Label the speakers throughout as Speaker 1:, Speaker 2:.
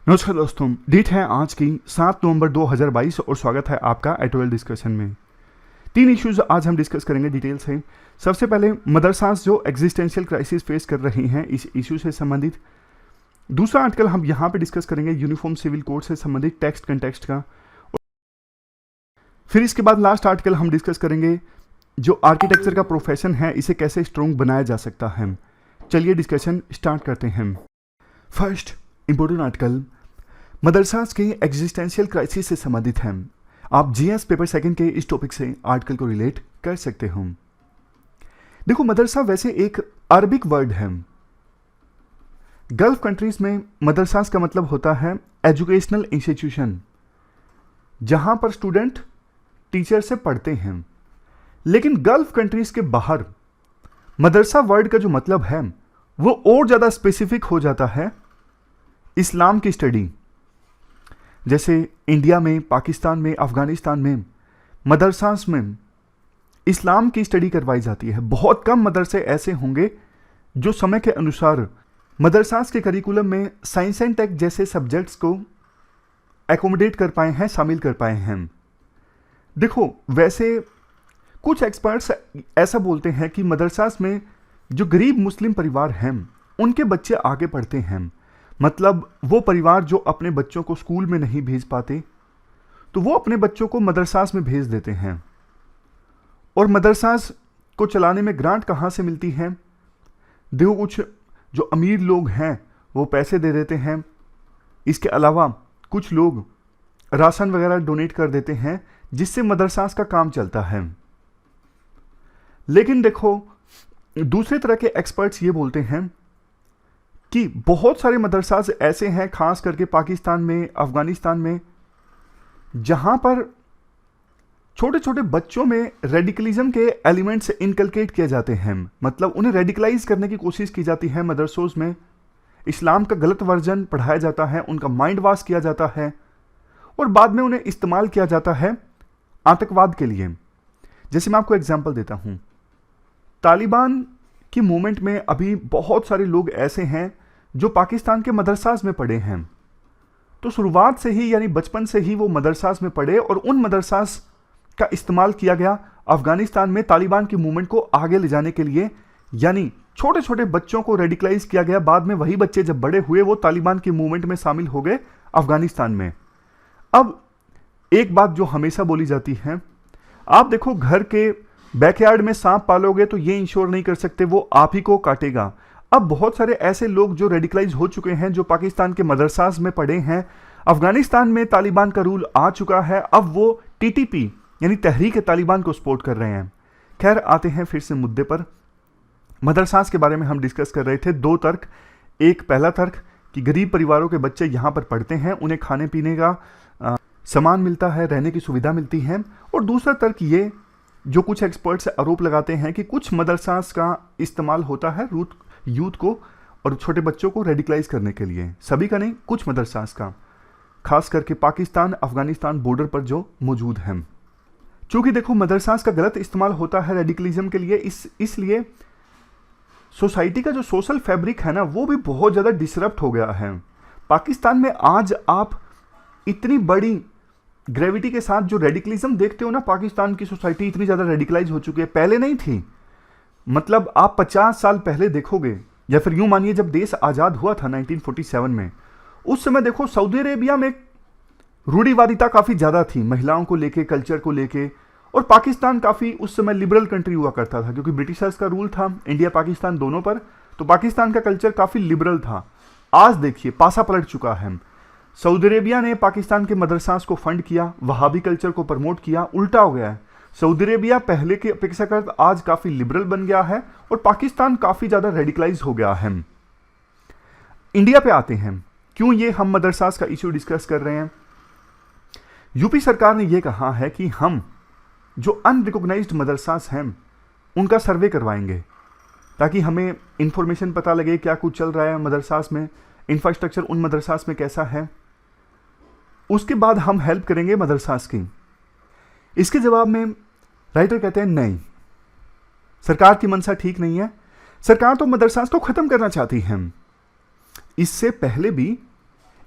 Speaker 1: नमस्कार दोस्तों, डेट है आज की 7 नवंबर 2022 और स्वागत है आपका एटोएल डिस्कशन में। 3 इश्यूज आज हम डिस्कस करेंगे डिटेल से। सबसे पहले मदरसास जो एग्जिस्टेंशियल क्राइसिस फेस कर रही हैं इस इशू से संबंधित। दूसरा आर्टिकल हम यहाँ पे डिस्कस करेंगे यूनिफॉर्म सिविल कोड से संबंधित टेक्स्ट कंटेक्स्ट का। फिर इसके बाद लास्ट आर्टिकल हम डिस्कस करेंगे जो आर्किटेक्चर का प्रोफेशन है इसे कैसे स्ट्रॉन्ग बनाया जा सकता है। चलिए डिस्कशन स्टार्ट करते हैं। फर्स्ट इंपॉर्टेंट आर्टिकल मदरसास के एग्जिस्टेंशियल क्राइसिस से संबंधित है। आप जीएस पेपर सेकंड के इस टॉपिक से आर्टिकल को रिलेट कर सकते हो। देखो, मदरसा वैसे एक अरबिक वर्ड है। गल्फ कंट्रीज में मदरसास का मतलब होता है एजुकेशनल इंस्टीट्यूशन, जहां पर स्टूडेंट टीचर से पढ़ते हैं। लेकिन गल्फ कंट्रीज के बाहर मदरसा वर्ड का जो मतलब है वो और ज़्यादा स्पेसिफिक हो जाता है इस्लाम की स्टडी। जैसे इंडिया में, पाकिस्तान में, अफगानिस्तान में मदरसास में इस्लाम की स्टडी करवाई जाती है। बहुत कम मदरसे ऐसे होंगे जो समय के अनुसार मदरसास के करिकुलम में साइंस एंड टेक जैसे सब्जेक्ट्स को एकोमोडेट कर पाए हैं, शामिल कर पाए हैं। देखो, वैसे कुछ एक्सपर्ट्स ऐसा बोलते हैं कि मदरसास में जो गरीब मुस्लिम परिवार हैं उनके बच्चे आगे पढ़ते हैं। मतलब वो परिवार जो अपने बच्चों को स्कूल में नहीं भेज पाते तो वो अपने बच्चों को मदरसास में भेज देते हैं। और मदरसास को चलाने में ग्रांट कहाँ से मिलती है? देखो, कुछ जो अमीर लोग हैं वो पैसे दे देते हैं। इसके अलावा कुछ लोग राशन वगैरह डोनेट कर देते हैं जिससे मदरसास का काम चलता है। लेकिन देखो, दूसरे तरह के एक्सपर्ट्स ये बोलते हैं कि बहुत सारे मदरसास ऐसे हैं, खास करके पाकिस्तान में, अफगानिस्तान में, जहां पर छोटे छोटे बच्चों में रेडिकलिज्म के एलिमेंट्स इनकलकेट किए जाते हैं। मतलब उन्हें रेडिकलाइज करने की कोशिश की जाती है मदरसों में। इस्लाम का गलत वर्जन पढ़ाया जाता है, उनका माइंड वॉश किया जाता है और बाद में उन्हें इस्तेमाल किया जाता है आतंकवाद के लिए। जैसे मैं आपको एग्जाम्पल देता हूं, तालिबान की मूवमेंट में अभी बहुत सारे लोग ऐसे हैं जो पाकिस्तान के मदरसास में पढ़े हैं। तो शुरुआत से ही, यानी बचपन से ही वो मदरसास में पढ़े और उन मदरसास का इस्तेमाल किया गया अफगानिस्तान में तालिबान की मूवमेंट को आगे ले जाने के लिए। यानी छोटे छोटे बच्चों को रेडिकलाइज किया गया। बाद में वही बच्चे जब बड़े हुए वो तालिबान की मूवमेंट में शामिल हो गए अफगानिस्तान में। अब एक बात जो हमेशा बोली जाती है, आप देखो, घर के बैकयार्ड में सांप पालोगे तो ये इंश्योर नहीं कर सकते वो आप ही को काटेगा। अब बहुत सारे ऐसे लोग जो रेडिकलाइज हो चुके हैं, जो पाकिस्तान के मदरसास में पढ़े हैं, अफगानिस्तान में तालिबान का रूल आ चुका है, अब वो टीटीपी यानी तहरीक तालिबान को सपोर्ट कर रहे हैं। खैर, आते हैं फिर से मुद्दे पर। मदरसास के बारे में हम डिस्कस कर रहे थे। 2 तर्क। एक, पहला तर्क कि गरीब परिवारों के बच्चे यहाँ पर पढ़ते हैं, उन्हें खाने पीने का सामान मिलता है, रहने की सुविधा मिलती है। और दूसरा तर्क ये, जो कुछ एक्सपर्ट्स आरोप लगाते हैं कि कुछ मदरसास का इस्तेमाल होता है यूथ को और छोटे बच्चों को रेडिकलाइज करने के लिए। सभी का नहीं, कुछ मदरसास का, खास करके पाकिस्तान अफगानिस्तान बॉर्डर पर जो मौजूद हैं। चूंकि देखो, मदरसास का गलत इस्तेमाल होता है रेडिकलिज्म के लिए, इसलिए सोसाइटी का जो सोशल फैब्रिक है ना वो भी बहुत ज़्यादा डिसरप्ट हो गया है। पाकिस्तान में आज आप इतनी बड़ी ग्रेविटी के साथ जो रेडिकलिज्म देखते हो ना, पाकिस्तान की सोसाइटी इतनी ज़्यादा रेडिकलाइज हो चुकी है, पहले नहीं थी। मतलब आप 50 साल पहले देखोगे, या फिर यूं मानिए जब देश आज़ाद हुआ था 1947 में, उस समय देखो सऊदी अरेबिया में रूढ़िवादिता काफ़ी ज़्यादा थी महिलाओं को लेके, कल्चर को लेके। और पाकिस्तान काफ़ी उस समय लिबरल कंट्री हुआ करता था, क्योंकि ब्रिटिशर्स का रूल था इंडिया पाकिस्तान दोनों पर, तो पाकिस्तान का कल्चर काफ़ी लिबरल था। आज देखिए पासा पलट चुका है। सऊदी अरेबिया ने पाकिस्तान के मदरसास को फंड किया, वहाबी कल्चर को प्रमोट किया, उल्टा हो गया है। सऊदी अरेबिया पहले की अपेक्षाकृत आज काफ़ी लिबरल बन गया है और पाकिस्तान काफ़ी ज़्यादा रेडिकलाइज हो गया है। इंडिया पे आते हैं, क्यों ये हम मदरसास का इश्यू डिस्कस कर रहे हैं। यूपी सरकार ने यह कहा है कि हम जो अनरिकॉग्नाइज्ड मदरसास हैं उनका सर्वे करवाएंगे, ताकि हमें इंफॉर्मेशन पता लगे क्या कुछ चल रहा है मदरसास में, इंफ्रास्ट्रक्चर उन मदरसास में कैसा है। उसके बाद हम हेल्प करेंगे मदरसास की। इसके जवाब में राइटर कहते हैं नहीं, सरकार की मंशा ठीक नहीं है। सरकार तो मदरसास को खत्म करना चाहती है। इससे पहले भी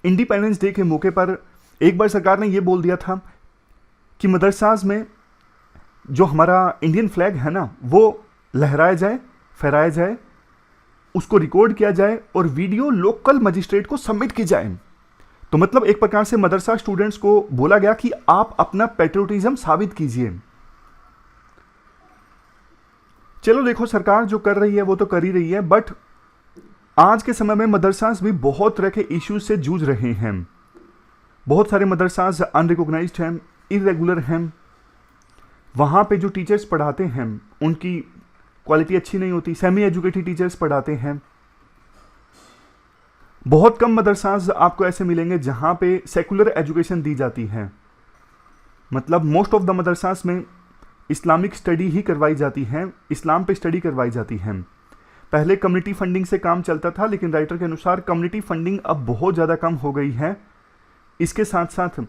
Speaker 1: इंडिपेंडेंस डे के मौके पर एक बार सरकार ने ये बोल दिया था कि मदरसाज में जो हमारा इंडियन फ्लैग है ना, वो लहराया जाए, फहराया जाए, उसको रिकॉर्ड किया जाए और वीडियो लोकल मजिस्ट्रेट को सबमिट की जाए। तो मतलब एक प्रकार से मदरसा स्टूडेंट्स को बोला गया कि आप अपना पेट्रियोटिज्म साबित कीजिए। चलो देखो, सरकार जो कर रही है वो तो कर ही रही है, बट आज के समय में मदरसास भी बहुत तरह के इश्यूज से जूझ रहे हैं। बहुत सारे मदरसास अनरिकॉग्नाइज्ड हैं, इरेगुलर हैं। वहाँ पे जो टीचर्स पढ़ाते हैं उनकी क्वालिटी अच्छी नहीं होती, सेमी एजुकेटेड टीचर्स पढ़ाते हैं। बहुत कम मदरसास आपको ऐसे मिलेंगे जहाँ पे सेकुलर एजुकेशन दी जाती है। मतलब मोस्ट ऑफ द मदरसास में इस्लामिक स्टडी ही करवाई जाती है, इस्लाम पे स्टडी करवाई जाती है। पहले कम्युनिटी फंडिंग से काम चलता था, लेकिन राइटर के अनुसार कम्युनिटी फंडिंग अब बहुत ज़्यादा कम हो गई है। इसके साथ साथ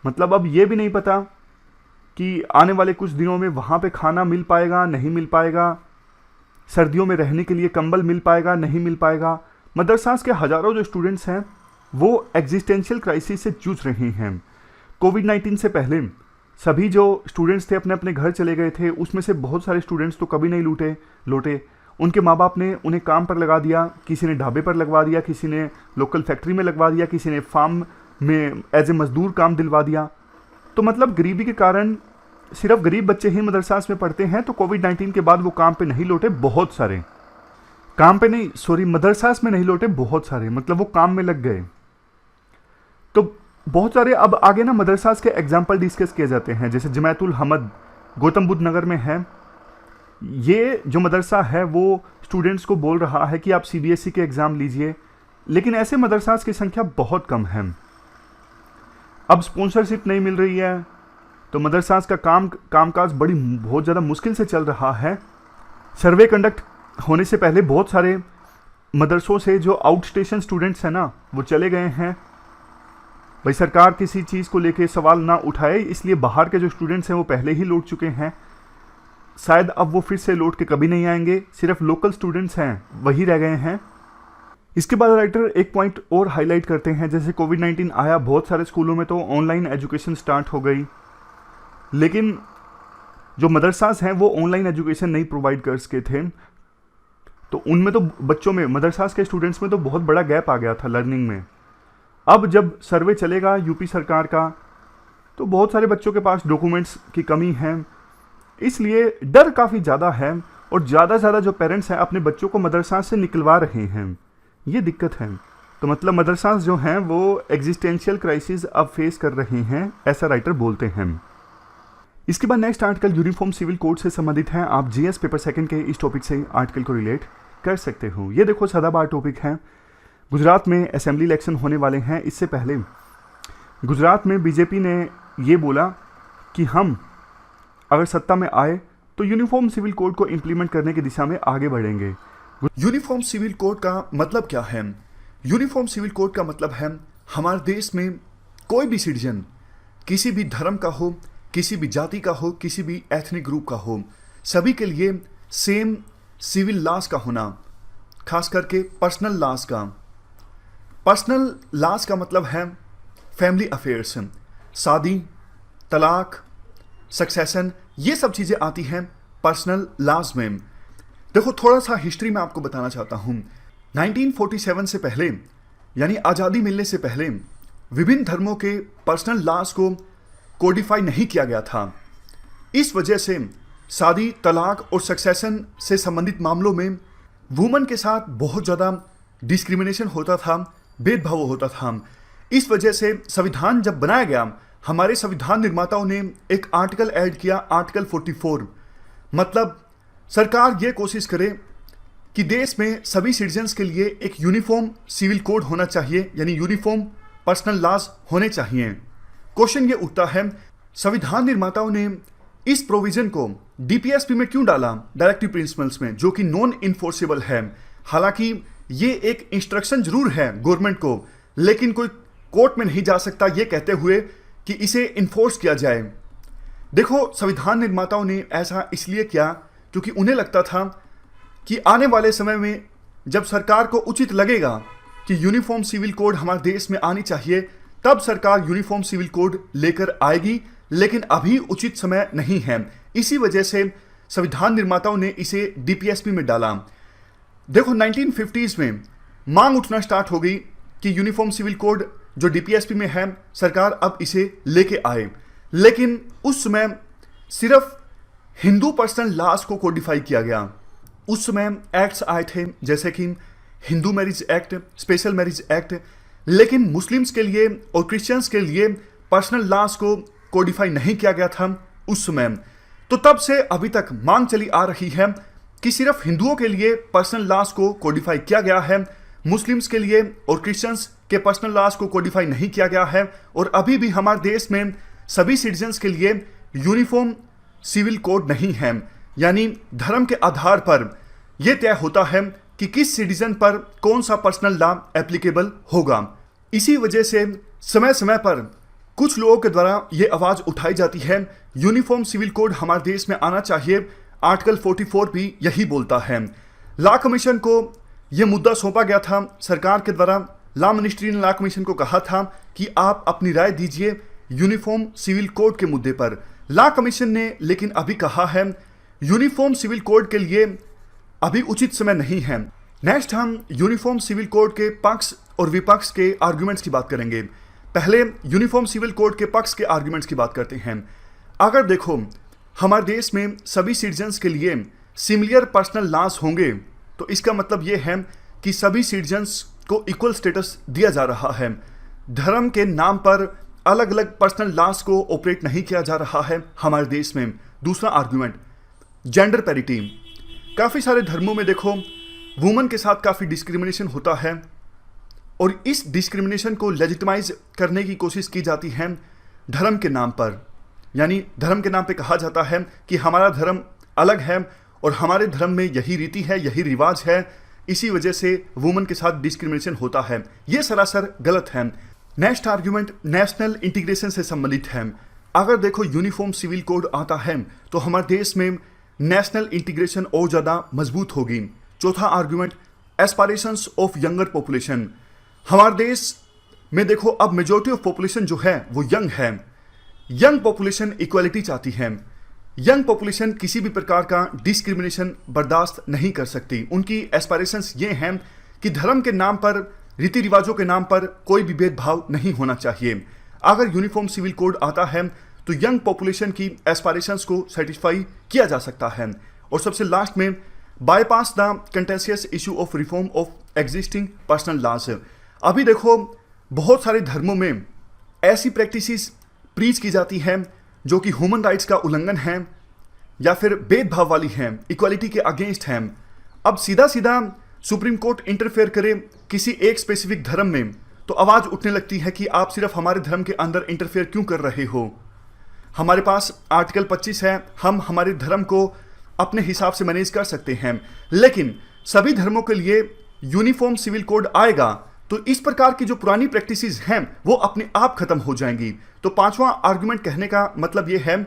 Speaker 1: मतलब अब ये भी नहीं पता कि आने वाले कुछ दिनों में वहाँ पे खाना मिल पाएगा, नहीं मिल पाएगा, सर्दियों में रहने के लिए कंबल मिल पाएगा, नहीं मिल पाएगा। मदरसास के हज़ारों जो स्टूडेंट्स हैं वो एग्जिस्टेंशियल क्राइसिस से जूझ रहे हैं। कोविड-19 से पहले सभी जो स्टूडेंट्स थे अपने अपने घर चले गए थे, उसमें से बहुत सारे स्टूडेंट्स तो कभी नहीं लौटे। उनके माँ बाप ने उन्हें काम पर लगा दिया, किसी ने ढाबे पर लगवा दिया, किसी ने लोकल फैक्ट्री में लगवा दिया, किसी ने फार्म में एज ए मजदूर काम दिलवा दिया। तो मतलब गरीबी के कारण सिर्फ गरीब बच्चे ही मदरसास में पढ़ते हैं। तो कोविड-19 के बाद वो काम पे नहीं लौटे, बहुत सारे मदरसास में नहीं लौटे, बहुत सारे मतलब वो काम में लग गए। तो बहुत सारे अब आगे ना मदरसास के एग्जाम्पल डिस्कस किए जाते हैं, जैसे जमायतुल हमद गौतम बुद्ध नगर में है। ये जो मदरसा है वो स्टूडेंट्स को बोल रहा है कि आप CBSE के एग्ज़ाम लीजिए, लेकिन ऐसे मदरसास की संख्या बहुत कम है। अब स्पॉन्सरशिप नहीं मिल रही है, तो मदरसास का कामकाज बहुत ज़्यादा मुश्किल से चल रहा है। सर्वे कंडक्ट होने से पहले बहुत सारे मदरसों से जो आउट स्टेशन स्टूडेंट्स हैं ना, वो चले गए हैं। भाई सरकार किसी चीज़ को लेके सवाल ना उठाए, इसलिए बाहर के जो स्टूडेंट्स हैं वो पहले ही लौट चुके हैं। शायद अब वो फिर से लौट के कभी नहीं आएंगे, सिर्फ लोकल स्टूडेंट्स हैं वही रह गए हैं। इसके बाद राइटर एक पॉइंट और हाईलाइट करते हैं, जैसे कोविड-19 आया, बहुत सारे स्कूलों में तो ऑनलाइन एजुकेशन स्टार्ट हो गई, लेकिन जो मदरसास हैं वो ऑनलाइन एजुकेशन नहीं प्रोवाइड कर सके थे। तो उनमें तो बच्चों में, मदरसास के स्टूडेंट्स में तो बहुत बड़ा गैप आ गया था लर्निंग में। अब जब सर्वे चलेगा यूपी सरकार का, तो बहुत सारे बच्चों के पास डॉक्यूमेंट्स की कमी है, इसलिए डर काफ़ी ज़्यादा है और ज़्यादा से ज़्यादा जो पेरेंट्स हैं अपने बच्चों को मदरसास से निकलवा रहे हैं। ये दिक्कत है। तो मतलब मदरसास जो हैं वो एग्जिस्टेंशियल क्राइसिस अब फेस कर रहे हैं, ऐसा राइटर बोलते हैं। इसके बाद next article uniform civil code से संबंधित है। आप GS पेपर सेकंड के इस टॉपिक से आर्टिकल को रिलेट कर सकते हो। ये देखो सदाबहार टॉपिक है। गुजरात में असेंबली इलेक्शन होने वाले हैं। इससे पहले गुजरात में बीजेपी ने ये बोला कि हम अगर सत्ता में आए तो यूनिफॉर्म सिविल कोड को इम्प्लीमेंट करने की दिशा में आगे बढ़ेंगे। यूनिफॉर्म सिविल कोड का मतलब क्या है? यूनिफॉर्म सिविल कोड का मतलब है हमारे देश में कोई भी सिटीजन, किसी भी धर्म का हो, किसी भी जाति का हो, किसी भी एथनिक ग्रुप का हो, सभी के लिए सेम सिविल लॉज का होना, खास करके पर्सनल लॉज का। पर्सनल लॉज का मतलब है फैमिली अफेयर्स, शादी, तलाक, सक्सेशन, ये सब चीज़ें आती हैं पर्सनल लॉज में। देखो थोड़ा सा हिस्ट्री में आपको बताना चाहता हूँ। 1947 से पहले, यानी आज़ादी मिलने से पहले, विभिन्न धर्मों के पर्सनल लॉज को कोडिफाई नहीं किया गया था। इस वजह से शादी, तलाक और सक्सेशन से संबंधित मामलों में वुमन के साथ बहुत ज़्यादा डिस्क्रिमिनेशन होता था, भेदभाव होता था। इस वजह से संविधान जब बनाया गया, हमारे संविधान निर्माताओं ने एक आर्टिकल ऐड किया, आर्टिकल 44। मतलब सरकार ये कोशिश करे कि देश में सभी सिटीजन्स के लिए एक यूनिफॉर्म सिविल कोड होना चाहिए, यानी यूनिफॉर्म पर्सनल लॉज होने चाहिए। क्वेश्चन ये उठता है, संविधान निर्माताओं ने इस प्रोविजन को DPSP में क्यों डाला, डायरेक्टिव प्रिंसिपल्स में, जो कि नॉन इन्फोर्सेबल है। हालांकि ये एक इंस्ट्रक्शन जरूर है गवर्नमेंट को, लेकिन कोई कोर्ट में नहीं जा सकता ये कहते हुए कि इसे इन्फोर्स किया जाए। देखो संविधान निर्माताओं ने ऐसा इसलिए किया क्योंकि उन्हें लगता था कि आने वाले समय में जब सरकार को उचित लगेगा कि यूनिफॉर्म सिविल कोड हमारे देश में आनी चाहिए, तब सरकार यूनिफॉर्म सिविल कोड लेकर आएगी, लेकिन अभी उचित समय नहीं है। इसी वजह से संविधान निर्माताओं ने इसे डीपीएसपी में डाला। देखो 1950s में मांग उठना स्टार्ट हो गई कि यूनिफॉर्म सिविल कोड जो डीपीएसपी में है, सरकार अब इसे लेके आए, लेकिन उस समय सिर्फ हिंदू पर्सनल लॉज को कोडिफाई किया गया। उस समय एक्ट्स आए थे जैसे कि Hindu marriage act, special marriage act, लेकिन मुस्लिम्स के लिए और क्रिश्चियंस के लिए पर्सनल लॉज को कोडिफाई नहीं किया गया था उस समय। तो तब से अभी तक मांग चली आ रही है कि सिर्फ हिंदुओं के लिए पर्सनल लॉज को कोडिफाई किया गया है, मुस्लिम्स के लिए और क्रिश्चियंस के पर्सनल लॉज को कोडिफाई नहीं किया गया है। और अभी भी हमारे देश में सभी सिटीजन्स के लिए यूनिफॉर्म सिविल कोड नहीं है, यानी धर्म के आधार पर यह तय होता है कि किस सिटीजन पर कौन सा पर्सनल लॉ एप्लीकेबल होगा। इसी वजह से समय समय पर कुछ लोगों के द्वारा यह आवाज उठाई जाती है यूनिफॉर्म सिविल कोड हमारे देश में आना चाहिए। आर्टिकल 44 भी यही बोलता है। लॉ कमीशन को यह मुद्दा सौंपा गया था सरकार के द्वारा। लॉ मिनिस्ट्री ने लॉ कमीशन को कहा था कि आप अपनी राय दीजिए यूनिफॉर्म सिविल कोड के मुद्दे पर। लॉ कमीशन ने लेकिन अभी कहा है यूनिफॉर्म सिविल कोड के लिए अभी उचित समय नहीं है। नेक्स्ट हम यूनिफॉर्म सिविल कोड के पक्ष और विपक्ष के आर्गुमेंट्स की बात करेंगे। पहले यूनिफॉर्म सिविल कोड के पक्ष के आर्गुमेंट्स की बात करते हैं। अगर देखो हमारे देश में सभी सिटीजन्स के लिए सिमिलर पर्सनल लॉज होंगे, तो इसका मतलब यह है कि सभी सिटीजन्स को इक्वल स्टेटस दिया जा रहा है। धर्म के नाम पर अलग अलग पर्सनल लॉज को ऑपरेट नहीं किया जा रहा है हमारे देश में। दूसरा आर्गुमेंट, जेंडर पैरिटी। काफ़ी सारे धर्मों में देखो वुमन के साथ काफ़ी डिस्क्रिमिनेशन होता है, और इस डिस्क्रिमिनेशन को लेजिटिमाइज करने की कोशिश की जाती है धर्म के नाम पर। यानी धर्म के नाम पे कहा जाता है कि हमारा धर्म अलग है और हमारे धर्म में यही रीति है, यही रिवाज है, इसी वजह से वुमन के साथ डिस्क्रिमिनेशन होता है। यह सरासर गलत है। नेक्स्ट आर्ग्यूमेंट नेशनल इंटीग्रेशन से संबंधित है। अगर देखो यूनिफॉर्म सिविल कोड आता है तो हमारे देश में नेशनल इंटीग्रेशन और ज़्यादा मजबूत होगी। चौथा argument aspirations of younger population. हमारे देश में देखो अब मेजॉरिटी ऑफ पॉपुलेशन जो है वो यंग है। यंग पॉपुलेशन इक्वालिटी चाहती है। यंग पॉपुलेशन किसी भी प्रकार का डिस्क्रिमिनेशन बर्दाश्त नहीं कर सकती। उनकी एस्पायरेशंस ये हैं कि धर्म के नाम पर, रीति रिवाजों के नाम पर कोई भी भेदभाव नहीं होना चाहिए। अगर यूनिफॉर्म सिविल कोड आता है तो यंग पॉपुलेशन की एस्पायरेशंस को सेटिस्फाई किया जा सकता है। और सबसे लास्ट में bypass the contentious issue of reform of existing personal laws. अभी देखो बहुत सारे धर्मों में ऐसी प्रैक्टिसेस प्रीच की जाती हैं जो कि ह्यूमन राइट्स का उल्लंघन है या फिर भेदभाव वाली हैं, इक्वालिटी के अगेंस्ट हैं। अब सीधा सीधा सुप्रीम कोर्ट इंटरफेयर करे किसी एक स्पेसिफिक धर्म में तो आवाज उठने लगती है कि आप सिर्फ हमारे धर्म के अंदर इंटरफेयर क्यों कर रहे हो। हमारे पास आर्टिकल 25 है, हम हमारे धर्म को अपने हिसाब से मैनेज कर सकते हैं। लेकिन सभी धर्मों के लिए यूनिफॉर्म सिविल कोड आएगा तो इस प्रकार की जो पुरानी प्रैक्टिसेस हैं वो अपने आप खत्म हो जाएंगी। तो पांचवा आर्गुमेंट कहने का मतलब ये है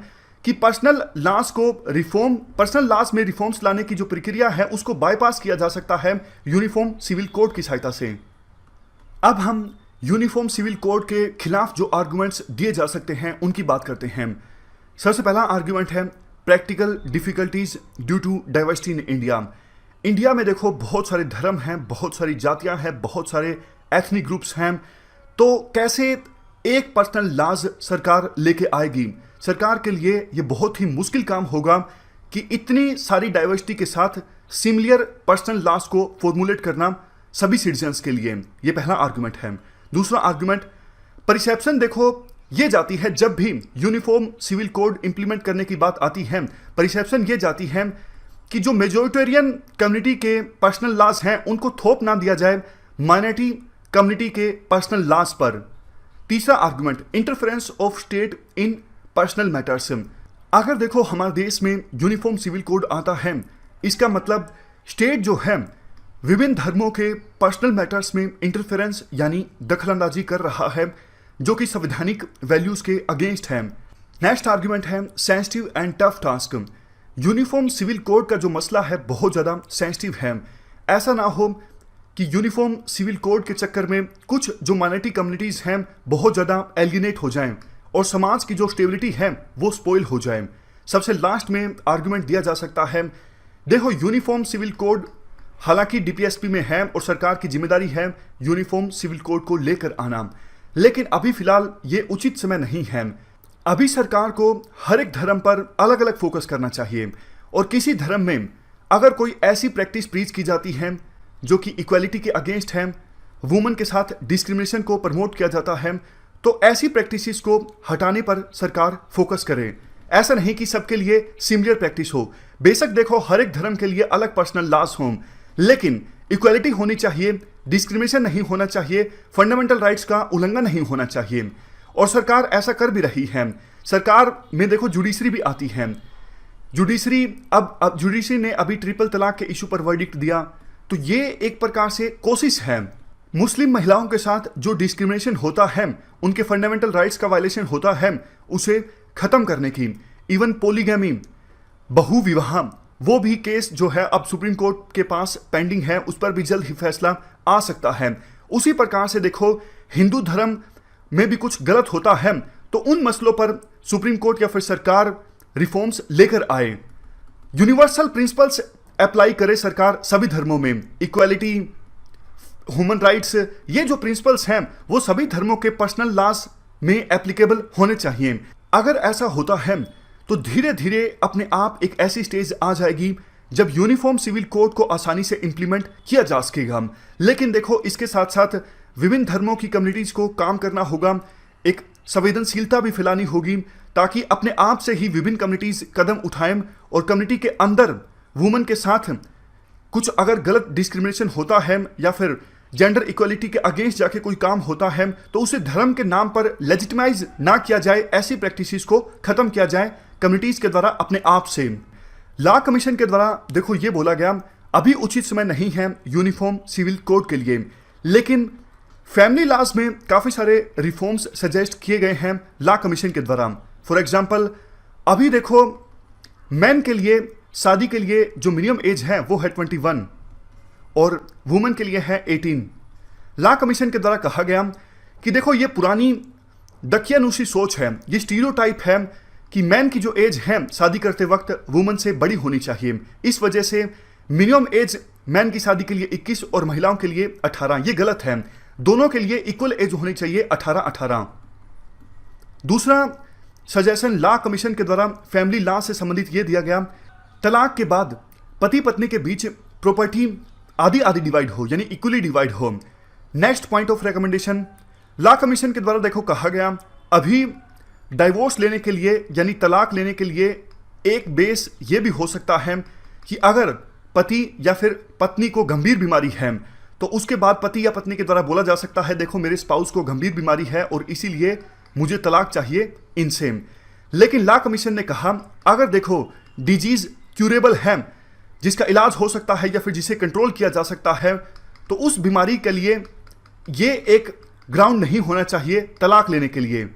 Speaker 1: कि पर्सनल लॉज में रिफॉर्म्स लाने की जो प्रक्रिया है उसको बाईपास किया जा सकता है यूनिफॉर्म सिविल कोड की सहायता से। अब हम यूनिफॉर्म सिविल कोड के खिलाफ जो आर्गुमेंट्स दिए जा सकते हैं उनकी बात करते हैं। सबसे पहला आर्गुमेंट है practical difficulties due to diversity in India. India में देखो बहुत सारे धर्म हैं, बहुत सारी जातियां हैं, बहुत सारे एथनिक ग्रुप्स हैं। तो कैसे एक पर्सनल लॉज सरकार लेके आएगी? सरकार के लिए ये बहुत ही मुश्किल काम होगा कि इतनी सारी डाइवर्सिटी के साथ सिमिलर पर्सनल लॉज को फॉर्मुलेट करना सभी सिटीजन्स के लिए। ये पहला आर्गुमेंट है। दूसरा आर्गुमेंट परसेप्शन देखो ये जाती है जब भी यूनिफॉर्म सिविल कोड इंप्लीमेंट करने की बात आती है, परसेप्शन ये जाती है कि जो मेजॉरिटेरियन कम्युनिटी के पर्सनल लॉज हैं उनको थोप ना दिया जाए माइनॉरिटी कम्युनिटी के पर्सनल लॉज पर। तीसरा argument interference of state in personal matters. अगर देखो हमारे देश में यूनिफॉर्म सिविल कोड आता है इसका मतलब स्टेट जो है विभिन्न धर्मों के पर्सनल मैटर्स में इंटरफेरेंस यानी दखलंदाजी कर रहा है जो कि संवैधानिक वैल्यूज के अगेंस्ट है। नेक्स्ट आर्गुमेंट है sensitive and tough task. Uniform civil code का जो मसला है बहुत ज़्यादा सेंसिटिव है। ऐसा ना हो कि यूनिफॉर्म सिविल कोड के चक्कर में कुछ जो माइनॉरिटी कम्युनिटीज हैं बहुत ज़्यादा एलियनेट हो जाएं और समाज की जो स्टेबिलिटी है वो स्पॉइल हो जाए। सबसे लास्ट में आर्गुमेंट दिया जा सकता है, देखो यूनिफॉर्म सिविल कोड हालांकि डीपीएसपी में है और सरकार की जिम्मेदारी है यूनिफॉर्म सिविल कोड को लेकर आना, लेकिन अभी फिलहाल ये उचित समय नहीं है। अभी सरकार को हर एक धर्म पर अलग अलग फोकस करना चाहिए और किसी धर्म में अगर कोई ऐसी प्रैक्टिस प्रीच की जाती है जो कि इक्वालिटी के अगेंस्ट है, वुमेन के साथ डिस्क्रिमिनेशन को प्रमोट किया जाता है, तो ऐसी प्रैक्टिसेस को हटाने पर सरकार फोकस करे। ऐसा नहीं कि सबके लिए सिमिलर प्रैक्टिस हो। बेशक देखो हर एक धर्म के लिए अलग पर्सनल लॉज हों, लेकिन इक्वालिटी होनी चाहिए, डिस्क्रिमिनेशन नहीं होना चाहिए, फंडामेंटल राइट्स का उल्लंघन नहीं होना चाहिए। और सरकार ऐसा कर भी रही है। सरकार में देखो जुडिशरी भी आती है। जुडिशरी अब जुडिशरी ने अभी ट्रिपल तलाक के इशू पर वर्डिक्ट दिया, तो ये एक प्रकार से कोशिश है मुस्लिम महिलाओं के साथ जो डिस्क्रिमिनेशन होता है, उनके फंडामेंटल राइट्स का वायलेशन होता है, उसे खत्म करने की। इवन पोलीगैमी, बहुविवाह, वो भी केस जो है अब सुप्रीम कोर्ट के पास पेंडिंग है, उस पर भी जल्द ही फैसला आ सकता है। उसी प्रकार से देखो हिंदू धर्म में भी कुछ गलत होता है तो उन मसलों पर सुप्रीम कोर्ट या फिर सरकार रिफॉर्म्स लेकर आए। यूनिवर्सल प्रिंसिपल्स अप्लाई करे सरकार सभी धर्मों में, इक्वालिटी, ह्यूमन राइट्स, ये जो प्रिंसिपल्स हैं वो सभी धर्मों के पर्सनल लॉज में एप्लीकेबल होने चाहिए। अगर ऐसा होता है तो धीरे धीरे अपने आप एक ऐसी स्टेज आ जाएगी जब यूनिफॉर्म सिविल कोड को आसानी से इंप्लीमेंट किया जा सकेगा। लेकिन देखो इसके साथ साथ विभिन्न धर्मों की कम्युनिटीज को काम करना होगा, एक संवेदनशीलता भी फैलानी होगी ताकि अपने आप से ही विभिन्न कम्युनिटीज कदम उठाएं और कम्युनिटी के अंदर वुमेन के साथ कुछ अगर गलत डिस्क्रिमिनेशन होता है या फिर जेंडर इक्वलिटी के अगेंस्ट जाके कोई काम होता है तो उसे धर्म के नाम पर लेजिटिमाइज ना किया जाए, ऐसी प्रैक्टिसेस को खत्म किया जाए कम्युनिटीज के द्वारा अपने आप से। लॉ कमीशन के द्वारा देखो ये बोला गया अभी उचित समय नहीं है यूनिफॉर्म सिविल कोड के लिए, लेकिन फैमिली लॉज में काफ़ी सारे रिफॉर्म्स सजेस्ट किए गए हैं लॉ कमीशन के द्वारा। फॉर एग्जांपल अभी देखो मैन के लिए शादी के लिए जो मिनिमम एज है वो है 21 और वुमेन के लिए है 18। लॉ कमीशन के द्वारा कहा गया कि देखो ये पुरानी दकियानूसी सोच है, ये स्टीरियोटाइप है कि मैन की जो एज है शादी करते वक्त वुमेन से बड़ी होनी चाहिए। इस वजह से मिनिमम एज मैन की शादी के लिए 21 और महिलाओं के लिए 18, ये गलत है। दोनों के लिए इक्वल एज होनी चाहिए 18-18। दूसरा सजेशन लॉ कमीशन के द्वारा फैमिली लॉ से संबंधित ये दिया गया, तलाक के बाद पति पत्नी के बीच प्रॉपर्टी आधी आधी डिवाइड हो, यानी इक्वली डिवाइड हो। Next point of recommendation law commission के द्वारा देखो कहा गया अभी डाइवोर्स लेने के लिए यानी तलाक लेने के लिए एक बेस ये भी हो सकता है कि अगर पति या फिर पत्नी को गंभीर बीमारी है तो उसके बाद पति या पत्नी के द्वारा बोला जा सकता है देखो मेरे स्पाउस को गंभीर बीमारी है और इसीलिए मुझे तलाक चाहिए इनसे। लेकिन लॉ कमीशन ने कहा अगर देखो डिजीज क्यूरेबल है, जिसका इलाज हो सकता है या फिर जिसे कंट्रोल किया जा सकता है, तो उस बीमारी के लिए ये एक ग्राउंड नहीं होना चाहिए तलाक लेने के लिए।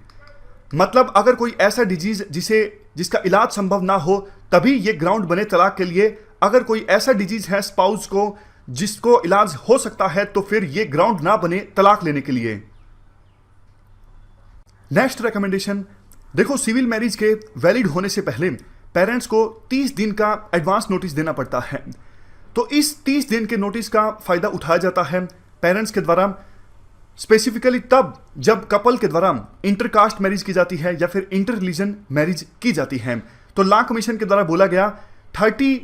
Speaker 1: मतलब अगर कोई ऐसा डिजीज जिसका इलाज संभव ना हो तभी ये ग्राउंड बने तलाक के लिए। अगर कोई ऐसा डिजीज है स्पाउस को जिसको इलाज हो सकता है तो फिर ये ग्राउंड ना बने तलाक लेने के लिए। नेक्स्ट रिकमेंडेशन देखो सिविल मैरिज के वैलिड होने से पहले पेरेंट्स को 30 दिन का एडवांस नोटिस देना पड़ता है। तो इस 30 दिन के नोटिस का फायदा उठाया जाता है पेरेंट्स के द्वारा, स्पेसिफिकली तब जब कपल के द्वारा इंटरकास्ट मैरिज की जाती है या फिर इंटर रिलीजन मैरिज की जाती है। तो लॉ कमीशन के द्वारा बोला गया 30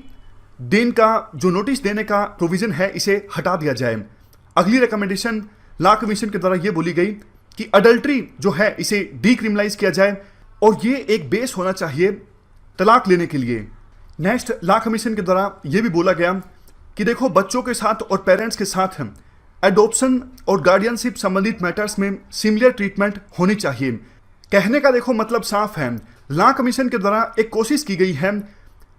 Speaker 1: दिन का जो नोटिस देने का प्रोविजन है इसे हटा दिया जाए। अगली रिकमेंडेशन लॉ कमीशन के द्वारा यह बोली गई कि अडल्ट्री जो है इसे डीक्रिमिनलाइज किया जाए और ये एक बेस होना चाहिए तलाक लेने के लिए। नेक्स्ट लॉ कमीशन के द्वारा यह भी बोला गया कि देखो बच्चों के साथ और पेरेंट्स के साथ एडॉप्शन और गार्डियनशिप संबंधित मैटर्स में सिमिलर ट्रीटमेंट होनी चाहिए। कहने का देखो मतलब साफ है, लॉ कमीशन के द्वारा एक कोशिश की गई है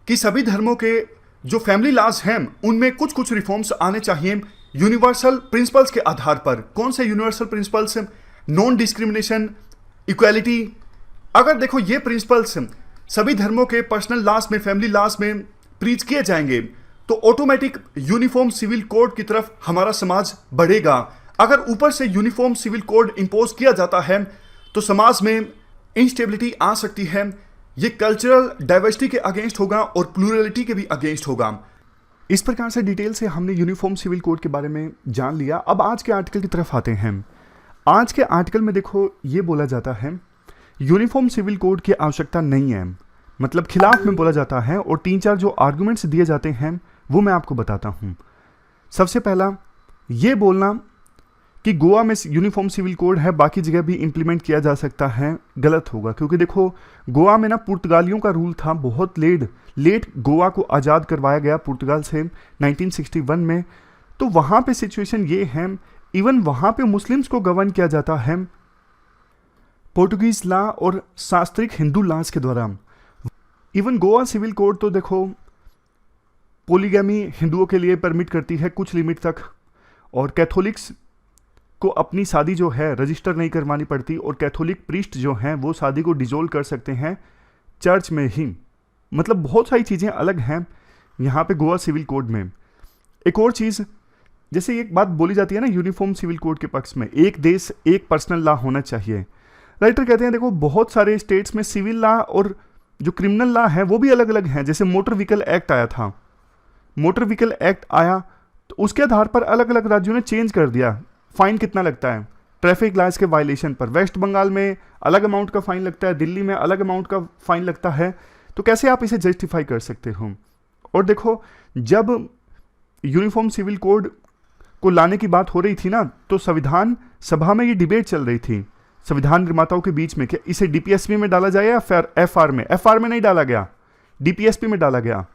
Speaker 1: कि सभी धर्मों के जो फैमिली लॉज हैं उनमें कुछ कुछ रिफॉर्म्स आने चाहिए यूनिवर्सल प्रिंसिपल्स के आधार पर। कौन से universal principles? Non discrimination, equality. अगर देखो ये प्रिंसिपल्स सभी धर्मों के पर्सनल लॉज में, फैमिली लॉज में प्रीच किए जाएंगे तो ऑटोमेटिक यूनिफॉर्म सिविल कोड की तरफ हमारा समाज बढ़ेगा। अगर ऊपर से यूनिफॉर्म सिविल कोड इंपोज किया जाता है तो समाज में इंस्टेबिलिटी आ सकती है। ये कल्चरल डाइवर्सिटी के अगेंस्ट होगा और प्लूरलिटी के भी अगेंस्ट होगा। इस प्रकार से डिटेल से हमने यूनिफॉर्म सिविल कोड के बारे में जान लिया। अब आज के आर्टिकल की तरफ आते हैं। आज के आर्टिकल में देखो ये बोला जाता है यूनिफॉर्म सिविल कोड की आवश्यकता नहीं है, मतलब खिलाफ में बोला जाता है, और 3-4 जो आर्गुमेंट्स दिए जाते हैं वो मैं आपको बताता हूं। सबसे पहला ये बोलना कि गोवा में यूनिफॉर्म सिविल कोड है, बाकी जगह भी इंप्लीमेंट किया जा सकता है, गलत होगा। क्योंकि देखो गोवा में ना पुर्तगालियों का रूल था, बहुत लेट गोवा को आज़ाद करवाया गया पुर्तगाल से 1961 में। तो वहाँ पे सिचुएशन ये है, इवन वहाँ पे मुस्लिम्स को गवर्न किया जाता है पोर्टुगीज लॉ और शास्त्रिक हिंदू लॉज के द्वारा। इवन गोवा सिविल कोड तो देखो पोलीगैमी हिंदुओं के लिए परमिट करती है कुछ लिमिट तक, और कैथोलिक्स को अपनी शादी जो है रजिस्टर नहीं करवानी पड़ती, और कैथोलिक प्रीस्ट जो हैं वो शादी को डिजोल्व कर सकते हैं चर्च में ही। मतलब बहुत सारी चीज़ें अलग हैं यहाँ पे गोवा सिविल कोड में। एक और चीज़, जैसे एक बात बोली जाती है ना यूनिफॉर्म सिविल कोड के पक्ष में, एक देश एक पर्सनल लॉ होना चाहिए। राइटर कहते हैं देखो बहुत सारे स्टेट्स में सिविल लॉ और जो क्रिमिनल लॉ है वो भी अलग अलग हैं। जैसे मोटर व्हीकल एक्ट आया था, मोटर व्हीकल एक्ट आया तो उसके आधार पर अलग अलग राज्यों ने चेंज कर दिया फाइन कितना लगता है ट्रैफिक लॉज के वायलेशन पर। वेस्ट बंगाल में अलग अमाउंट का फाइन लगता है, दिल्ली में अलग अमाउंट का फाइन लगता है। तो कैसे आप इसे जस्टिफाई कर सकते हो? और देखो जब यूनिफॉर्म सिविल कोड को लाने की बात हो रही थी ना, तो संविधान सभा में ये डिबेट चल रही थी संविधान निर्माताओं के बीच में कि इसे डीपीएसपी में डाला जाए या फिर एफआर में। एफआर में नहीं डाला गया, डीपीएसपी में डाला गया,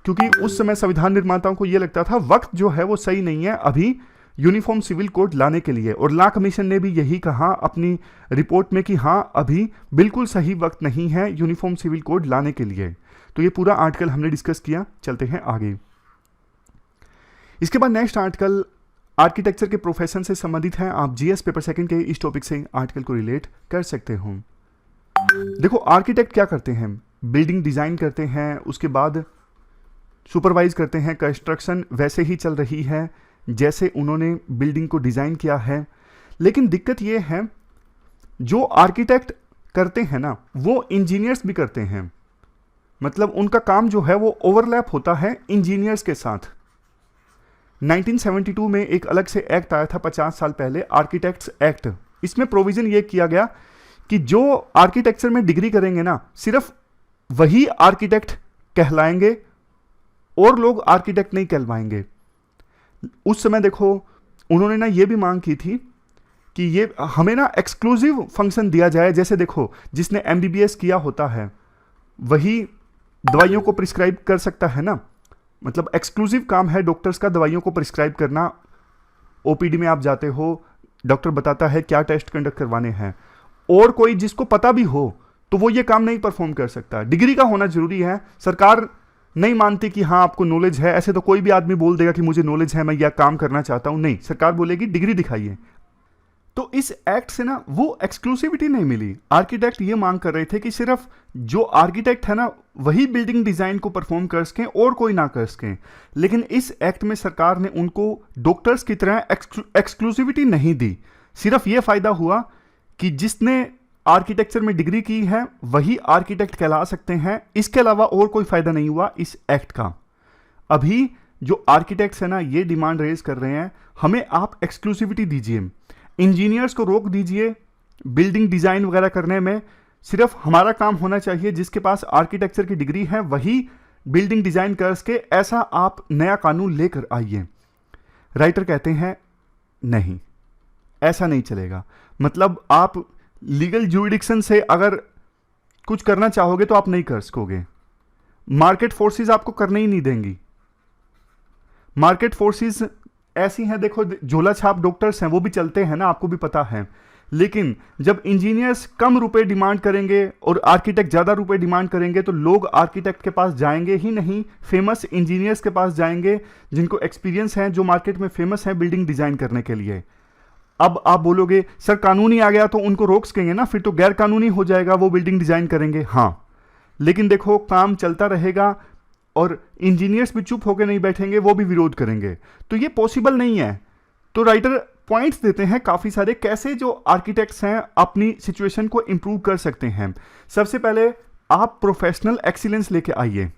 Speaker 1: क्योंकि उस समय संविधान निर्माताओं को यह लगता था वक्त जो है वो सही नहीं है अभी यूनिफॉर्म सिविल कोड लाने के लिए। और लॉ कमीशन ने भी यही कहा अपनी रिपोर्ट में कि हाँ अभी बिल्कुल सही वक्त नहीं है यूनिफॉर्म सिविल कोड लाने के लिए। तो ये पूरा आर्टिकल हमने डिस्कस किया। चलते हैं आगे। इसके बाद नेक्स्ट आर्टिकल आर्किटेक्चर के प्रोफेशन से संबंधित है। आप जीएस पेपर सेकंड के इस टॉपिक से आर्टिकल को रिलेट कर सकते हो। देखो आर्किटेक्ट क्या करते हैं, बिल्डिंग डिजाइन करते हैं, उसके बाद सुपरवाइज करते हैं। कंस्ट्रक्शन वैसे ही चल रही है जैसे उन्होंने बिल्डिंग को डिजाइन किया है। लेकिन दिक्कत ये है जो आर्किटेक्ट करते हैं ना वो इंजीनियर्स भी करते हैं, मतलब उनका काम जो है वो ओवरलैप होता है इंजीनियर्स के साथ। 1972 में एक अलग से एक्ट आया था 50 साल पहले, आर्किटेक्ट्स एक्ट। इसमें प्रोविजन ये किया गया कि जो आर्किटेक्चर में डिग्री करेंगे ना सिर्फ वही आर्किटेक्ट कहलाएंगे और लोग आर्किटेक्ट नहीं कहलवाएंगे। उस समय देखो उन्होंने ना ये भी मांग की थी कि ये हमें ना एक्सक्लूसिव फंक्शन दिया जाए। जैसे देखो जिसने एमबीबीएस किया होता है वही दवाइयों को प्रिस्क्राइब कर सकता है ना, मतलब एक्सक्लूसिव काम है डॉक्टर्स का दवाइयों को प्रिस्क्राइब करना। ओपीडी में आप जाते हो, डॉक्टर बताता है क्या टेस्ट कंडक्ट करवाने हैं, और कोई जिसको पता भी हो तो वो ये काम नहीं परफॉर्म कर सकता। डिग्री का होना जरूरी है। सरकार नहीं मानती कि हाँ आपको नॉलेज है। ऐसे तो कोई भी आदमी बोल देगा कि मुझे नॉलेज है, मैं यह काम करना चाहता हूं, नहीं, सरकार बोलेगी डिग्री दिखाइए। तो इस एक्ट से ना वो एक्सक्लूसिविटी नहीं मिली। आर्किटेक्ट ये मांग कर रहे थे कि सिर्फ जो आर्किटेक्ट है ना वही बिल्डिंग डिजाइन को परफॉर्म कर सकें और कोई ना कर सकें। लेकिन इस एक्ट में सरकार ने उनको डॉक्टर्स की तरह एक्सक्लूसिविटी नहीं दी। सिर्फ ये फायदा हुआ कि जिसने आर्किटेक्चर में डिग्री की है वही आर्किटेक्ट कहला सकते हैं। इसके अलावा और कोई फायदा नहीं हुआ इस एक्ट का। अभी जो आर्किटेक्ट्स है ना ये डिमांड रेज कर रहे हैं हमें आप एक्सक्लूसिविटी दीजिए, इंजीनियर्स को रोक दीजिए बिल्डिंग डिजाइन वगैरह करने में। सिर्फ हमारा काम होना चाहिए, जिसके पास आर्किटेक्चर की डिग्री है वही बिल्डिंग डिजाइन कर सके। ऐसा आप नया कानून लेकर आइए। राइटर कहते हैं नहीं, ऐसा नहीं चलेगा। मतलब आप लीगल ज्यूरिडिक्शन से अगर कुछ करना चाहोगे तो आप नहीं कर सकोगे। मार्केट फोर्सेस आपको करने ही नहीं देंगी। मार्केट फोर्सेस ऐसी हैं, देखो झोला छाप डॉक्टर्स हैं वो भी चलते हैं ना, आपको भी पता है। लेकिन जब इंजीनियर्स कम रुपए डिमांड करेंगे और आर्किटेक्ट ज़्यादा रुपए डिमांड करेंगे तो लोग आर्किटेक्ट के पास जाएंगे ही नहीं, फेमस इंजीनियर्स के पास जाएंगे जिनको एक्सपीरियंस है, जो मार्केट में फेमस है बिल्डिंग डिजाइन करने के लिए। अब आप बोलोगे सर कानूनी आ गया तो उनको रोक सकेंगे ना, फिर तो गैर कानूनी हो जाएगा, वो बिल्डिंग डिजाइन करेंगे। हाँ, लेकिन देखो काम चलता रहेगा और इंजीनियर्स भी चुप होकर नहीं बैठेंगे, वो भी विरोध करेंगे, तो ये पॉसिबल नहीं है। तो राइटर पॉइंट्स देते हैं काफ़ी सारे कैसे जो आर्किटेक्ट्स हैं अपनी सिचुएशन को इंप्रूव कर सकते हैं। सबसे पहले आप प्रोफेशनल एक्सीलेंस लेके आइए,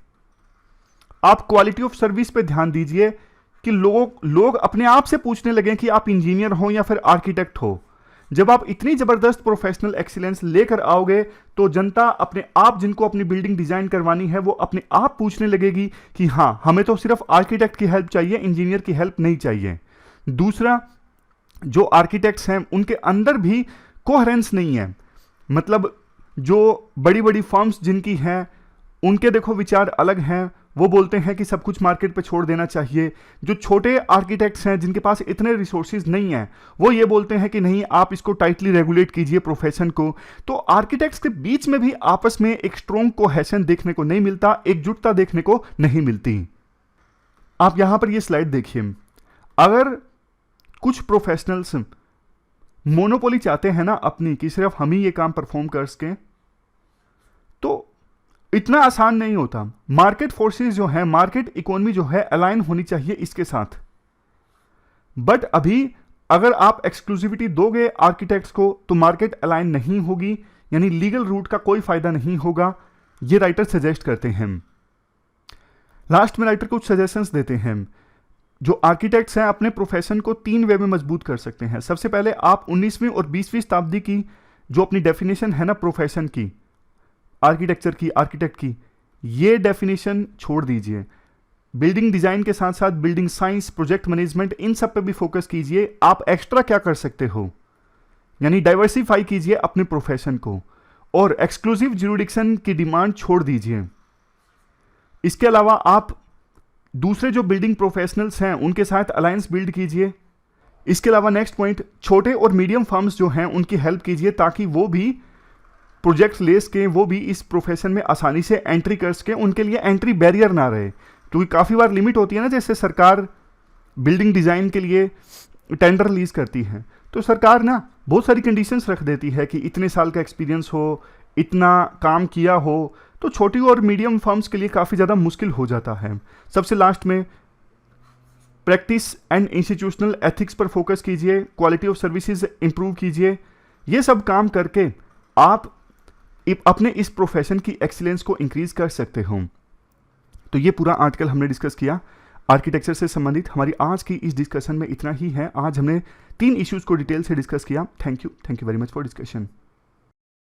Speaker 1: आप क्वालिटी ऑफ सर्विस पे ध्यान दीजिए कि लोग अपने आप से पूछने लगें कि आप इंजीनियर हो या फिर आर्किटेक्ट हो। जब आप इतनी जबरदस्त प्रोफेशनल एक्सीलेंस लेकर आओगे तो जनता अपने आप, जिनको अपनी बिल्डिंग डिजाइन करवानी है, वो अपने आप पूछने लगेगी कि हाँ, हमें तो सिर्फ आर्किटेक्ट की हेल्प चाहिए, इंजीनियर की हेल्प नहीं चाहिए। दूसरा, जो आर्किटेक्ट्स हैं उनके अंदर भी कोहेरेंस नहीं है, मतलब जो बड़ी बड़ी फर्म्स जिनकी हैं उनके देखो विचार अलग हैं, वो बोलते हैं कि सब कुछ मार्केट पे छोड़ देना चाहिए। जो छोटे आर्किटेक्ट्स हैं जिनके पास इतने रिसोर्सेज नहीं हैं, वो ये बोलते हैं कि नहीं, आप इसको टाइटली रेगुलेट कीजिए प्रोफेशन को। तो आर्किटेक्ट्स के बीच में भी आपस में एक स्ट्रॉन्ग कोहेशन देखने को नहीं मिलता, एकजुटता देखने को नहीं मिलती। आप यहां पर ये स्लाइड देखिए, अगर कुछ प्रोफेशनल्स मोनोपोली चाहते हैं ना अपनी, कि सिर्फ हम ही ये काम परफॉर्म कर सकें, तो इतना आसान नहीं होता। मार्केट फोर्सेस जो है, मार्केट इकोनॉमी जो है, अलाइन होनी चाहिए इसके साथ। बट अभी अगर आप एक्सक्लूसिविटी दोगे आर्किटेक्ट्स को तो मार्केट अलाइन नहीं होगी, यानी लीगल रूट का कोई फायदा नहीं होगा, ये राइटर सजेस्ट करते हैं। लास्ट में राइटर कुछ सजेशंस देते हैं। जो आर्किटेक्ट्स हैं अपने प्रोफेशन को 3 वे में मजबूत कर सकते हैं। सबसे पहले आप 19वीं और 20वीं शताब्दी की जो अपनी डेफिनेशन है ना प्रोफेशन की, आर्किटेक्चर की, आर्किटेक्ट की, ये डेफिनेशन छोड़ दीजिए। बिल्डिंग डिजाइन के साथ साथ बिल्डिंग साइंस, प्रोजेक्ट मैनेजमेंट, इन सब पे भी फोकस कीजिए। आप एक्स्ट्रा क्या कर सकते हो, यानी डाइवर्सिफाई कीजिए अपने प्रोफेशन को, और एक्सक्लूसिव ज्यूरिडिक्शन की डिमांड छोड़ दीजिए। इसके अलावा आप दूसरे जो बिल्डिंग प्रोफेशनल्स हैं उनके साथ अलायंस बिल्ड कीजिए। इसके अलावा नेक्स्ट पॉइंट, छोटे और मीडियम फर्म्स जो हैं उनकी हेल्प कीजिए ताकि वो भी प्रोजेक्ट्स ले सकें, वो भी इस प्रोफेशन में आसानी से एंट्री कर सकें, उनके लिए एंट्री बैरियर ना रहे। क्योंकि काफ़ी बार लिमिट होती है ना, जैसे सरकार बिल्डिंग डिज़ाइन के लिए टेंडर रिलीज करती है, तो सरकार ना बहुत सारी कंडीशंस रख देती है कि इतने साल का एक्सपीरियंस हो, इतना काम किया हो, तो छोटी और मीडियम फर्म्स के लिए काफ़ी ज़्यादा मुश्किल हो जाता है। सबसे लास्ट में प्रैक्टिस एंड इंस्टीट्यूशनल एथिक्स पर फोकस कीजिए, क्वालिटी ऑफ सर्विसेज इंप्रूव कीजिए। ये सब काम करके आप अपने इस प्रोफेशन की एक्सीलेंस को इंक्रीज कर सकते हो। तो ये पूरा आर्टिकल हमने डिस्कस किया आर्किटेक्चर से संबंधित। हमारी आज की इस डिस्कशन में इतना ही है। आज हमने 3 इश्यूज को डिटेल से डिस्कस किया। Thank you very much for discussion.